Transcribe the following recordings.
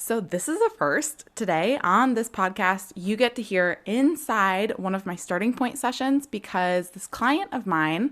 So this is a first. Today on this podcast, you get to hear inside one of my starting point sessions because this client of mine,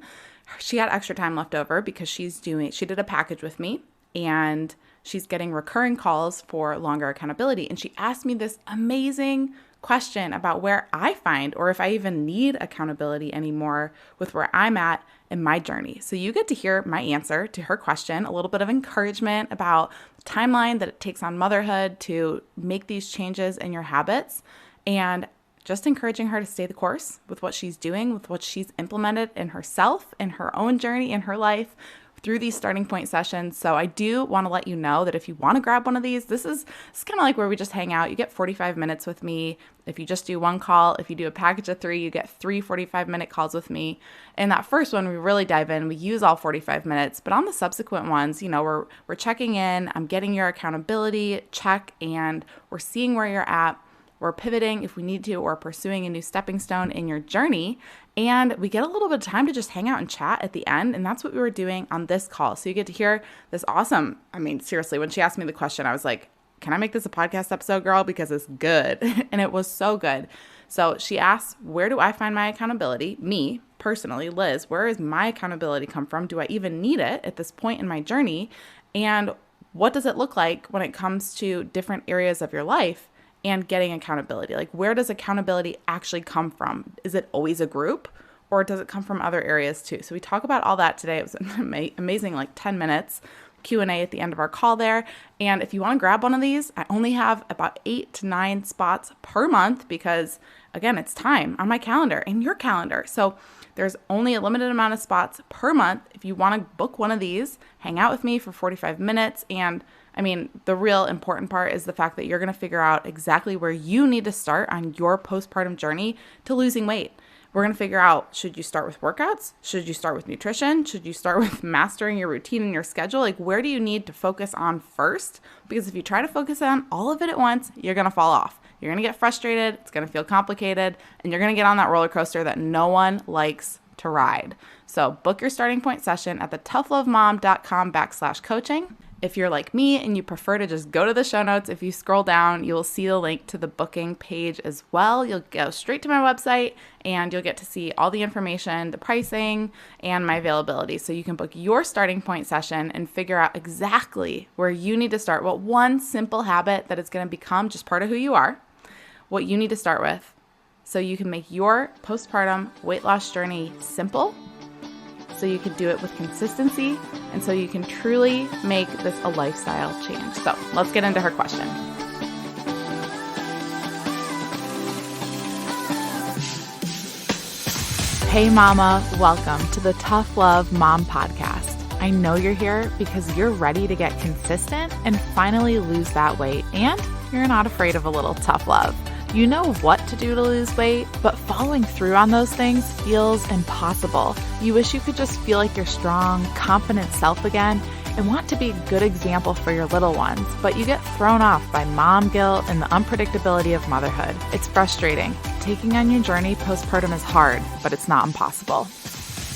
she had extra time left over because she did a package with me and she's getting recurring calls for longer accountability. And she asked me this amazing question about where I find or if I even need accountability anymore with where I'm at in my journey. So you get to hear my answer to her question, a little bit of encouragement about the timeline that it takes on motherhood to make these changes in your habits, and just encouraging her to stay the course with what she's doing, with what she's implemented in herself, in her own journey, in her life, through these starting point sessions. So I do want to let you know that if you want to grab one of these, this is kind of like where we just hang out. You get 45 minutes with me. If you just do one call, if you do a package of 3, you get 3 45-minute calls with me. And that first one, we really dive in. We use all 45 minutes. But on the subsequent ones, we're checking in. I'm getting your accountability check, and we're seeing where you're at. We're pivoting if we need to, or pursuing a new stepping stone in your journey. And we get a little bit of time to just hang out and chat at the end. And that's what we were doing on this call. So you get to hear this awesome, seriously, when she asked me the question, I was like, can I make this a podcast episode, girl? Because it's good. And it was so good. So she asked, where do I find my accountability? Me, personally, Liz, where does my accountability come from? Do I even need it at this point in my journey? And what does it look like when it comes to different areas of your life and getting accountability? Like, where does accountability actually come from? Is it always a group, or does it come from other areas too? So we talk about all that today. It was an amazing 10 minutes Q&A at the end of our call there. And if you want to grab one of these, I only have about 8 to 9 spots per month because, again, it's time on my calendar and your calendar. So there's only a limited amount of spots per month. If you want to book one of these, hang out with me for 45 minutes. And the real important part is the fact that you're going to figure out exactly where you need to start on your postpartum journey to losing weight. We're going to figure out, should you start with workouts? Should you start with nutrition? Should you start with mastering your routine and your schedule? Like, where do you need to focus on first? Because if you try to focus on all of it at once, you're going to fall off. You're going to get frustrated. It's going to feel complicated. And you're going to get on that roller coaster that no one likes to ride. So book your starting point session at thetoughlovemom.com/coaching. If you're like me and you prefer to just go to the show notes, if you scroll down, you'll see the link to the booking page as well. You'll go straight to my website and you'll get to see all the information, the pricing, and my availability. So you can book your starting point session and figure out exactly where you need to start, what one simple habit that is going to become just part of who you are, what you need to start with, so you can make your postpartum weight loss journey simple, so you can do it with consistency, and so you can truly make this a lifestyle change. So let's get into her question. Hey mama, welcome to the Tough Love Mom podcast. I know you're here because you're ready to get consistent and finally lose that weight, and you're not afraid of a little tough love. You know what to do to lose weight, but following through on those things feels impossible. You wish you could just feel like your strong, confident self again and want to be a good example for your little ones, but you get thrown off by mom guilt and the unpredictability of motherhood. It's frustrating. Taking on your journey postpartum is hard, but it's not impossible.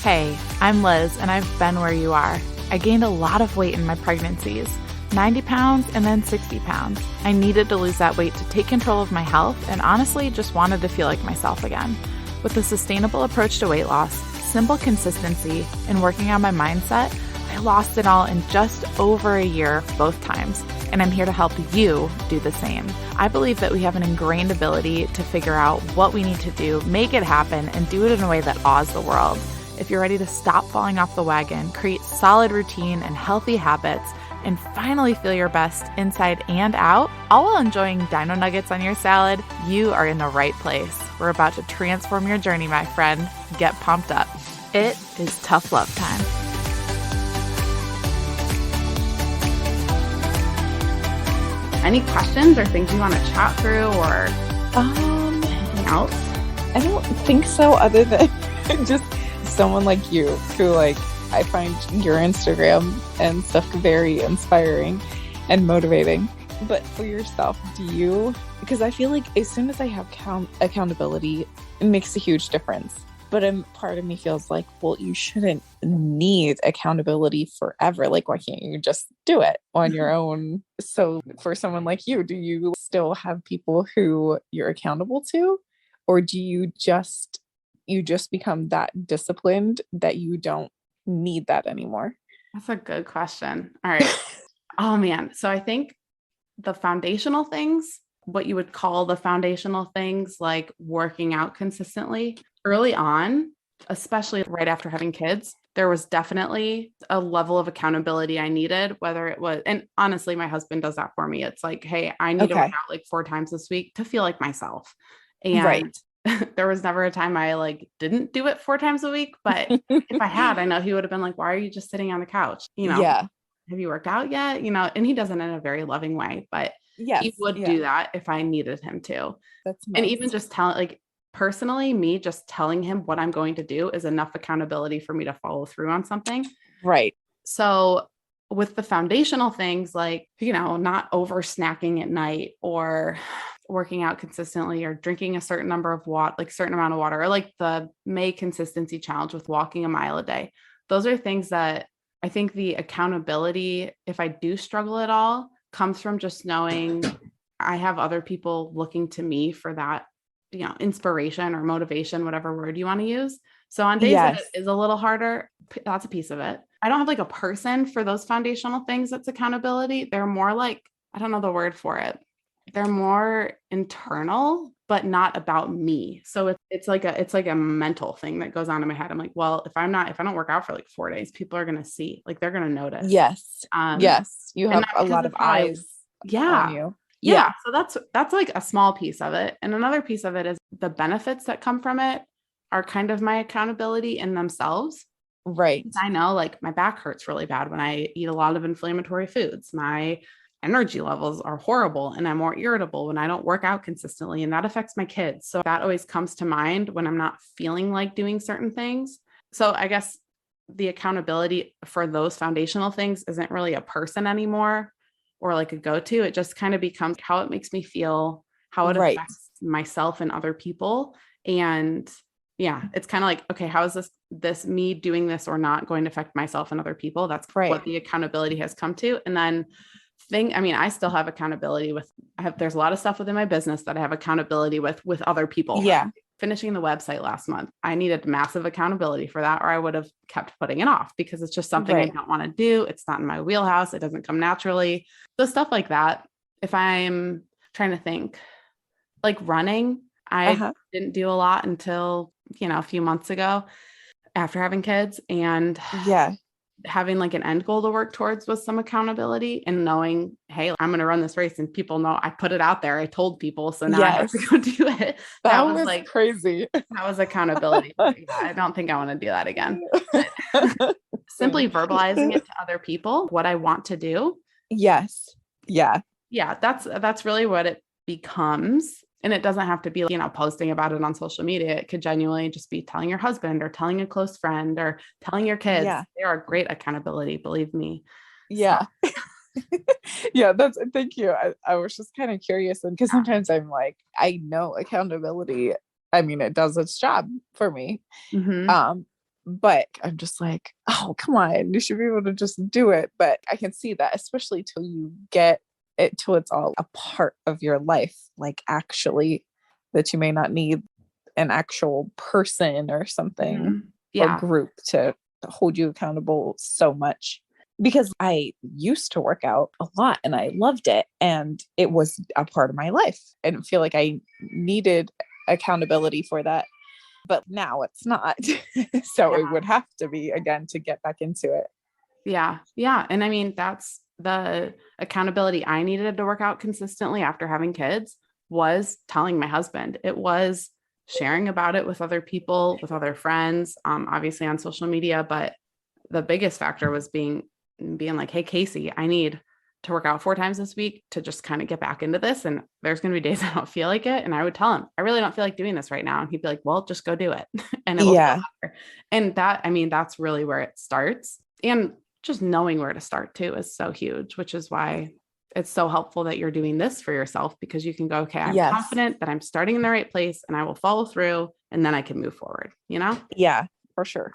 Hey, I'm Liz, and I've been where you are. I gained a lot of weight in my pregnancies. 90 pounds and then 60 pounds. I needed to lose that weight to take control of my health and honestly just wanted to feel like myself again. With a sustainable approach to weight loss, simple consistency, and working on my mindset, I lost it all in just over a year both times. And I'm here to help you do the same. I believe that we have an ingrained ability to figure out what we need to do, make it happen, and do it in a way that awes the world. If you're ready to stop falling off the wagon, create solid routine and healthy habits, and finally feel your best inside and out, all while enjoying dino nuggets on your salad, you are in the right place. We're about to transform your journey, my friend. Get pumped up. It is tough love time. Any questions or things you want to chat through or anything else? I don't think so, other than just someone like you who I find your Instagram and stuff very inspiring and motivating. But for yourself, because I feel like as soon as I have accountability, it makes a huge difference. But part of me feels like, well, you shouldn't need accountability forever. Like, why can't you just do it on your own? So for someone like you, do you still have people who you're accountable to? Or do you just become that disciplined that you don't need that anymore? That's a good question. All right. Oh man. So I think the foundational things, what you would call the foundational things, like working out consistently early on, especially right after having kids, there was definitely a level of accountability I needed, whether it was, and honestly, my husband does that for me. It's like, hey, I need to work out like 4 times this week to feel like myself. And there was never a time I like didn't do it 4 times a week. But if I had, I know he would have been like, why are you just sitting on the couch? Have you worked out yet? And he does it in a very loving way, but he would do that if I needed him to. That's nice. And even just like personally, me just telling him what I'm going to do is enough accountability for me to follow through on something. Right. So with the foundational things, like, not over snacking at night or working out consistently or drinking a certain number of water, like certain amount of water, or like the May consistency challenge with walking a mile a day. Those are things that I think the accountability, if I do struggle at all, comes from just knowing I have other people looking to me for that, inspiration or motivation, whatever word you want to use. So on days that it is a little harder, that's a piece of it. I don't have like a person for those foundational things that's accountability. They're more like, I don't know the word for it. They're more internal, but not about me. So it's like a mental thing that goes on in my head. I'm like, well, if I don't work out for like 4 days, people are going to see, like, they're going to notice. Yes. Yes. You have a lot of eyes on you. Yeah. So that's like a small piece of it. And another piece of it is the benefits that come from it are kind of my accountability in themselves. Right. I know, like, my back hurts really bad when I eat a lot of inflammatory foods. My energy levels are horrible and I'm more irritable when I don't work out consistently, and that affects my kids. So that always comes to mind when I'm not feeling like doing certain things. So I guess the accountability for those foundational things isn't really a person anymore or like a go-to. It just kind of becomes how it makes me feel, how it affects myself and other people. And yeah, it's kind of like, okay, how is this me doing this or not going to affect myself and other people? That's what the accountability has come to. And then I still have accountability there's a lot of stuff within my business that I have accountability with other people. Yeah. Finishing the website last month, I needed massive accountability for that, or I would have kept putting it off because it's just something I don't want to do. It's not in my wheelhouse. It doesn't come naturally. So stuff like that. If I'm trying to think, like running, I didn't do a lot until, a few months ago after having kids, and having like an end goal to work towards with some accountability and knowing, hey, I'm going to run this race and people know I put it out there. I told people. So now I have to go do it. That was like crazy. That was accountability. I don't think I want to do that again. Simply verbalizing it to other people, what I want to do. Yes. Yeah. Yeah. That's really what it becomes. And it doesn't have to be, posting about it on social media. It could genuinely just be telling your husband or telling a close friend or telling your kids. Yeah. They are great accountability, believe me. Yeah. So. Yeah, thank you. I was just kind of curious, and because sometimes I'm like, I know accountability, it does its job for me. Mm-hmm. But I'm just like, oh, come on, you should be able to just do it. But I can see that, especially till you get it, till it's all a part of your life, like actually, that you may not need an actual person or something or group to hold you accountable so much. Because I used to work out a lot and I loved it, and it was a part of my life. I didn't feel like I needed accountability for that, but now it's not. So it would have to be again to get back into it. Yeah. Yeah. And that's the accountability I needed to work out consistently after having kids, was telling my husband. It was sharing about it with other people, with other friends, obviously on social media. But the biggest factor was being like, hey, Casey, I need to work out 4 times this week to just kind of get back into this. And there's going to be days I don't feel like it. And I would tell him, I really don't feel like doing this right now. And he'd be like, well, just go do it. And it will feel better. And that's really where it starts. And just knowing where to start too is so huge, which is why it's so helpful that you're doing this for yourself because you can go, okay, I'm Yes. confident that I'm starting in the right place and I will follow through and then I can move forward, you know? Yeah, for sure.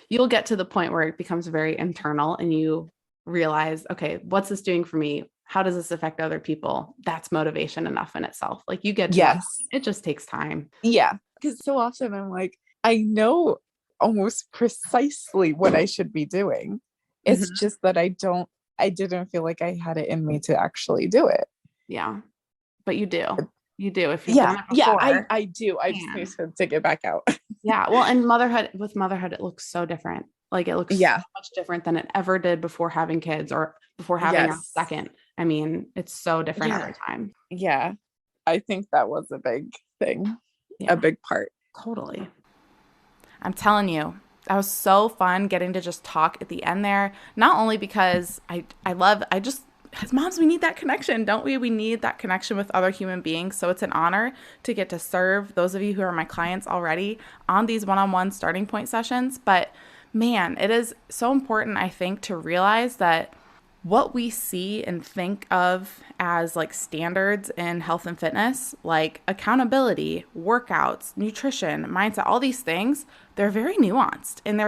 You'll get to the point where it becomes very internal and you realize, okay, what's this doing for me? How does this affect other people? That's motivation enough in itself. Like you get to that Yes. point. It just takes time. Yeah. Because so often I'm like, I know almost precisely what I should be doing. It's just that I didn't feel like I had it in me to actually do it. Yeah. But you do. You do. If you've done it Yeah, before. I do. I just need to dig it back out. Yeah. Well, and with motherhood, it looks so different. Like it looks so much different than it ever did before having kids or before having a second. I mean, it's so different every time. Yeah. I think that was a big thing, a big part. Totally. I'm telling you, that was so fun getting to just talk at the end there. Not only because as moms, we need that connection, don't we? We need that connection with other human beings. So it's an honor to get to serve those of you who are my clients already on these one-on-one starting point sessions. But man, it is so important, I think, to realize that what we see and think of as like standards in health and fitness, like accountability, workouts, nutrition, mindset, all these things, they're very nuanced. And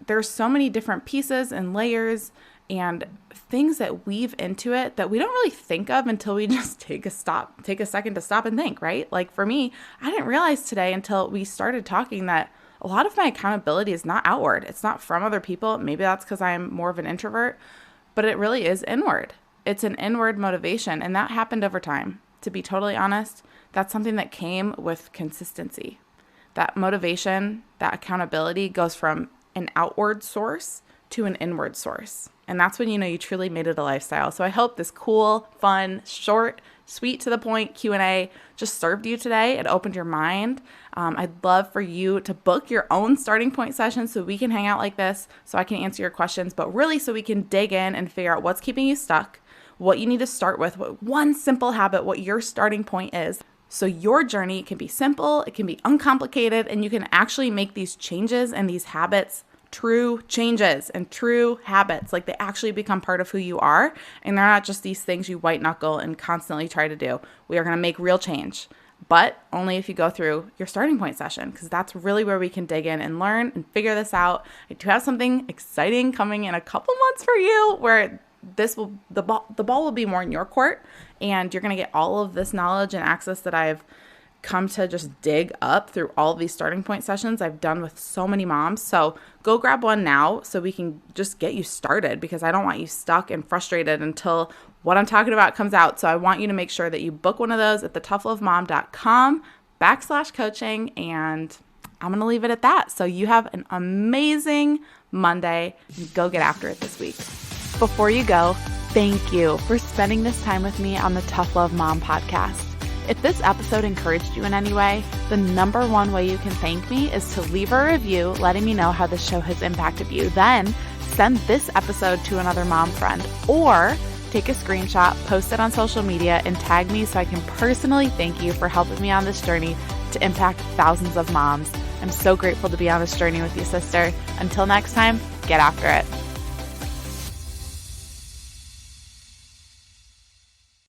there's so many different pieces and layers and things that weave into it that we don't really think of until we just take a second to stop and think, right? Like for me, I didn't realize today until we started talking that a lot of my accountability is not outward. It's not from other people. Maybe that's because I'm more of an introvert, but it really is inward. It's an inward motivation. And that happened over time. To be totally honest, that's something that came with consistency. That motivation, that accountability goes from an outward source to an inward source. And that's when you know you truly made it a lifestyle. So I hope this cool, fun, short, sweet to the point Q&A just served you today. It opened your mind. I'd love for you to book your own starting point session so we can hang out like this, so I can answer your questions, but really so we can dig in and figure out what's keeping you stuck, what you need to start with, what one simple habit, what your starting point is. So your journey can be simple, it can be uncomplicated, and you can actually make these changes and these habits true changes and true habits. Like they actually become part of who you are, and they're not just these things you white knuckle and constantly try to do. We are going to make real change, but only if you go through your starting point session, because that's really where we can dig in and learn and figure this out. I do have something exciting coming in a couple months for you where the ball will be more in your court, and you're going to get all of this knowledge and access that I've come to just dig up through all of these starting point sessions I've done with so many moms. So go grab one now so we can just get you started, because I don't want you stuck and frustrated until what I'm talking about comes out. So I want you to make sure that you book one of those at thetoughlovemom.com/coaching, and I'm going to leave it at that. So you have an amazing Monday. Go get after it this week. Before you go, thank you for spending this time with me on the Tough Love Mom podcast. If this episode encouraged you in any way, the number one way you can thank me is to leave a review letting me know how the show has impacted you. Then send this episode to another mom friend, or take a screenshot, post it on social media, and tag me so I can personally thank you for helping me on this journey to impact thousands of moms. I'm so grateful to be on this journey with you, sister. Until next time, get after it.